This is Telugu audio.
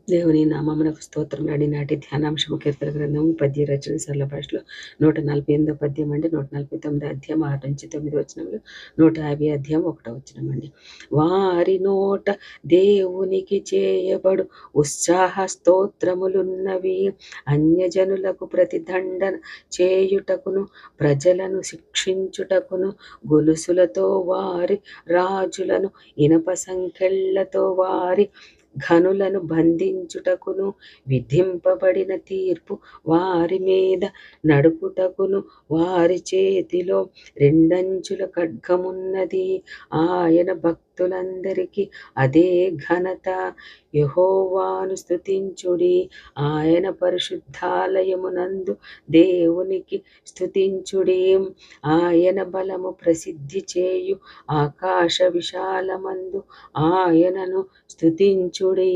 దేవుని నామమునకు స్తోత్రం. నాటి ధ్యానాంశము కీర్తన గ్రంథము పద్య రచన సరళ భాషలో 148 పద్యం అండి. 149 అధ్యాయం 6 నుంచి 9 వచనములు, 150 అధ్యాయం 1 వచనం అండి. వారి నోట దేవునికి చేయబడు ఉత్సాహ స్తోత్రములున్నవి. అన్యజనులకు ప్రతిదండన చేయుటకును ప్రజలను శిక్షించుటకును గొలుసులతో వారి రాజులను ఇనప సంకెళ్లతో వారి ఘనులను బంధించుటకును విధింపబడిన తీర్పు వారి మీద నడుపుటకును వారి చేతిలో రెండంచుల ఖడ్గమున్నది. ఆయన భక్తులందరికీ అదే ఘనత. యెహోవాను స్తుతించుడి, ఆయన పరిశుద్ధాలయమునందు దేవునికి స్తుతించుడి. ఆయన బలము ప్రసిద్ధి చేయు ఆకాశ విశాలమందు ఆయనను స్తుతించుడి.